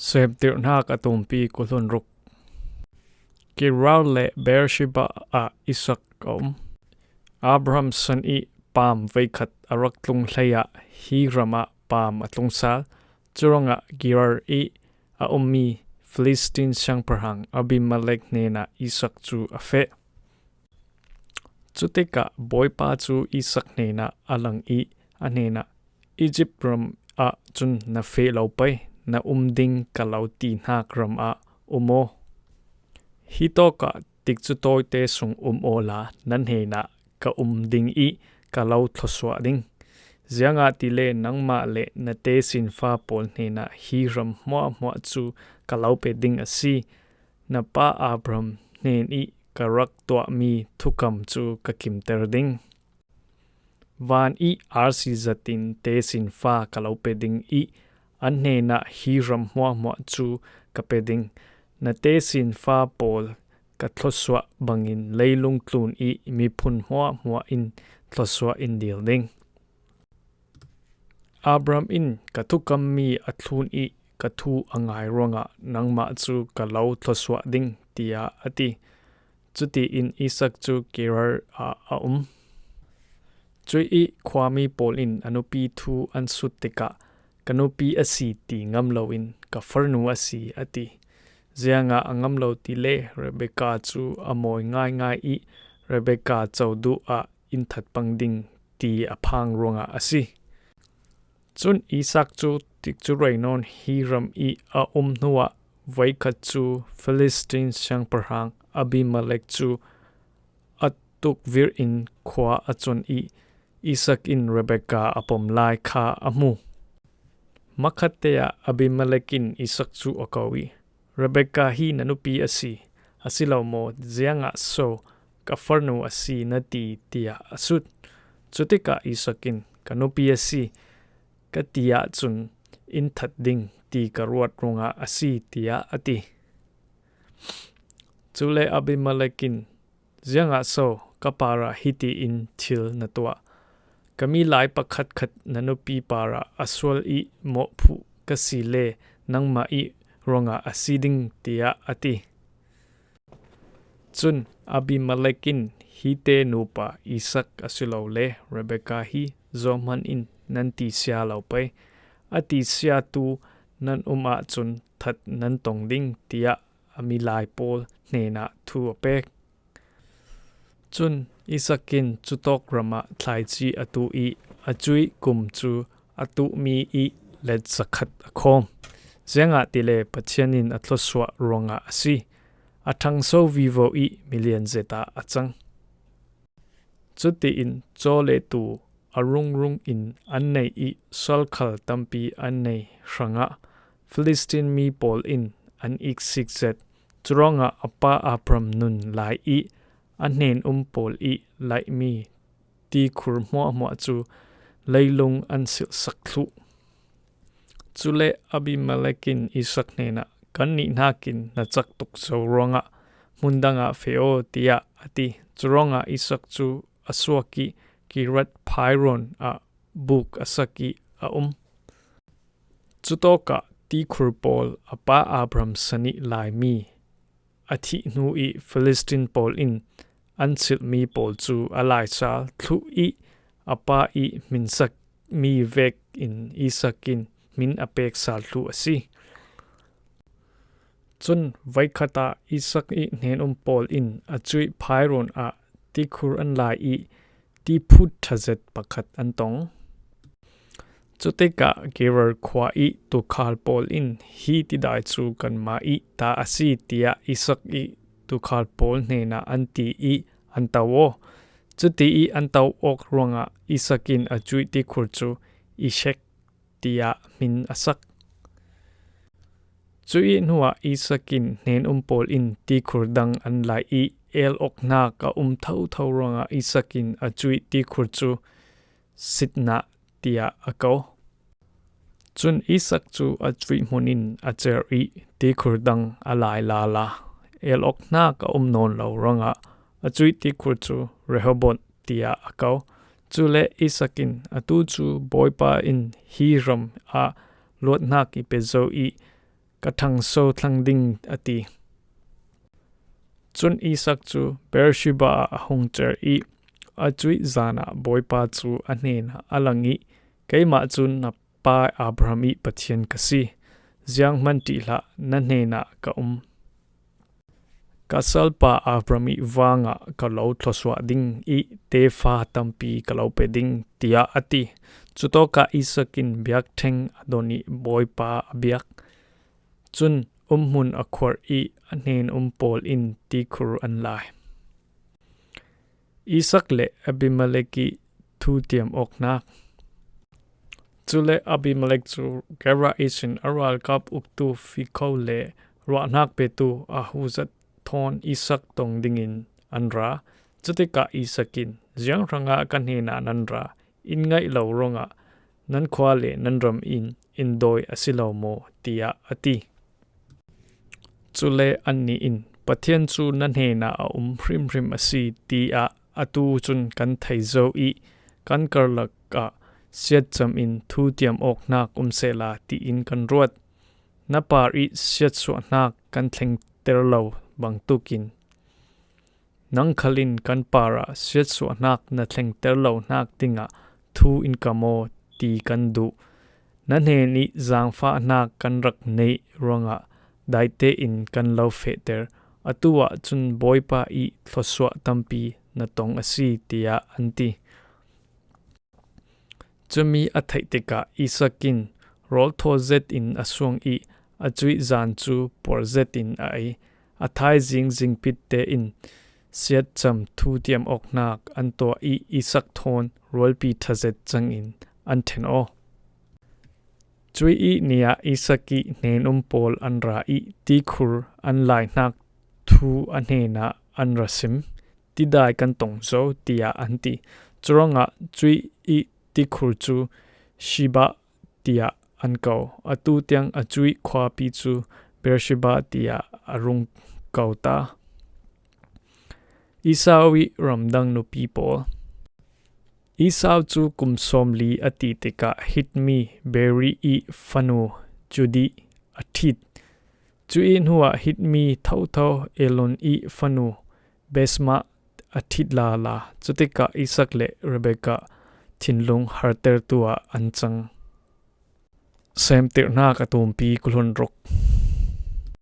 Seemtirnak atumpi kulun ruk. Kiraw le Beersheba a Isak Abraham san I pam veikat arak tlung hlaya hi rama pam atlung sal churonga Gerar I a ummi Philistine sang perhang Abimelech nena Isak chu afe. Chutika boypa chu Isak nena alang I anena Egypt ram a chun na fe laupai na umding kalauti hnak ram a umo. Hito ka tikchu toite sung ola nan hena ka umding I kalau thoswa ding. Zianga tile nangma le na te sin fa pol hena hi ram mua chu kalau pe ding asi na pa Abram nen I karak tua mi thukam chu kakim ter ding. Van I RC zatin te sin fa kalau pe ding I an hena hi ram mua chu kapeding na te sin fa pol ka thoswa bangin leilung tlun I mi phun mua in thoswa in dil ding. Abram in katukam mi atlun I katu angai ronga nangma chu kalau thoswa ding tia ati. Chuti in Isak chu Gerar a Chui I kwami pol in anupi thu ansutika kanupi asi ti ngamlo in ka farnu asi ati. Zianga angamlo tile Rebecca chu amoy ngai I Rebecca chawdu a inthat pangding ti aphang ronga asi. Chun Isak chu tikchu rainon hiram I a nuwa vaikat chu Philistine sang perhang Abimelech chu atuk vir in kwa achon I Isak in Rebecca apom lai kha amu. Makatea Abimelech in Isak chu akawi. Rebecca hi nanupi asi asilaw mo zianga so kafarnu asi nati tia asut. Chutika Isakin kanupi asi katia chun inthat ding ti karuat runga asi tia ati. Chule Abimelekin zianga so kapara hiti in til natua. Kami lai pakhat khat nanupi para aswal I mo pu kasile nangma I ronga asiding tia ati. Chun Abimelekin hite nupa Isak asilaw le Rebecca hi zoman in nanti siya laupay ati siya tu nan chun that nan tong ding tia amilay pol nena tu apek. Chun Isakin chutok rama thlaichi atu I achui kum chu atu mi I let zakhat akhom. Zianga tile pachianin atloswa ronga asi. Athang so vivo I million zeta achang. Chuti in chole tu arung in annei I solkhal tampi annei shranga. Philistine mi pol in an iksik zet. Churonga apa Abram nun lai I anen pol I lai mi ti khur mua chu leilung an sil saklu. Chule Abimelekin Isak nena kanni nakin na chak tuk so ronga mundanga feo tia ati churonga Isak chu aswaki kirat phairon a buk asaki a chutoka ti khurpol apa Abram sani lai mi athi nu I Philistine pol in ansil mi pol chu alai sal thu I apa I minsak mi vek in Isakin min apek sal thu asi. Chun vaikata Isak I nen pol in achui phairon a tikhur an lai I ti phut thazet pakhat antong. Chuteka Gerar kwa I tu khal pol in hi ti dai chu kan ma I ta asi tia Isak I tu khal pol nena anti I antawo. Chuti I antaw ok ronga Isakin achui tikhur chu Ishek tia min asak. Chui nuwa Isakin nen pol in tikhur dang an lai I el okna ka thau ronga Isakin achui tikhur chu sitna tia akaw. Chun Isak chu achui munin acher I tikhur dang alai la el okna ka non lo ronga achui tikhur chu Rehobot tia akaw. Chule Isakin atu chu boypa in hiram a lot nak I pezo I กระทังโซทังดิงอติจุนอีสักจูเบรชิบาหงเจออีอาจุยจานาบอยปาจูอันเนนะอลังอีไกมาจุนนับปาอับรามีปะเทียนกสียังมันติละนั่นเนนะกะกัสลปาอับรามีวางะกะเลาทศวดิงอีเตฟาตัมปีกะเลาเปดิงติยาอติจุโตกะอิสกินเบียกเทงอดอนิบอยปาเบียกจุนมุนอควาอีอันเนนปอลอินตีคูรอันไลอิสักเลอบิมาเลกิทูเตียมออกนักจุเลอบิมาเลกจูแกราอิสินอารัลกับอุกตูฟิโคเลรัวนักเปตูอาหูจัดทอนอิสักตรงดิงินอันราจุติกะอิสักินยังรังอากันเฮนานันราอินไงเหลารงะนันควาเลนันรำอินโดยอสิลาโมติยาอติจุเลอันนี้ปะเทียนจูนันเฮนาพริมอสีตีอาอตูจุนกันไทโซอีกันกรลักะเสียดจำทูเตียมออกนักเซลาตีกันรวดนับปารีเสียดสวนักกันเทงเตอร์เลาบังตุกินนังคลินกันปาราเสียดสวนักนัเทงเตอร์เลานักติงะทูกามโมตีกันดูนั่นเฮนิจางฟ้านักกันรักในรวงะได้เตกันเลาเฟเตอร์อตัวจุนบอยปาอีทศวตัมปีนาตองอสีติยาอันตีจะมีอัฐิติกาอิสกินโรลโทเซตอสวงอีอจุยจานจูปอร์เซตไออัฐายจิงปิดเตเสียดจำทูเตียมออกนักอันตัวอิสักทอนโรลปีทเซตจังอันเทนโอจุยเนียอิสกิเนนปอลอันราตีคูร์อันไลนักทูอันเฮนาอันรัสิมติได้กันตงโซติยาอันติจรองะจุยติคูร์จูชิบะติยาอันเก่าอตูเตียงอจุยควาปีจูเบรชิบะติยาอรุงเก่าตาอิสาวิรัมดังนุปีโปอิสาวจูกุมสมลีอติติกะฮิตมีเบรีฟันูจูดีอาทิตจูอินหัวฮิตมีเท่าเอลอนฟันูเบสมาอาทิตลาจุติกะอิสักเลเรเบกะทินลงฮาร์เตอร์ตัวอันจังเซมเตอร์นากตุมปีกุลนรก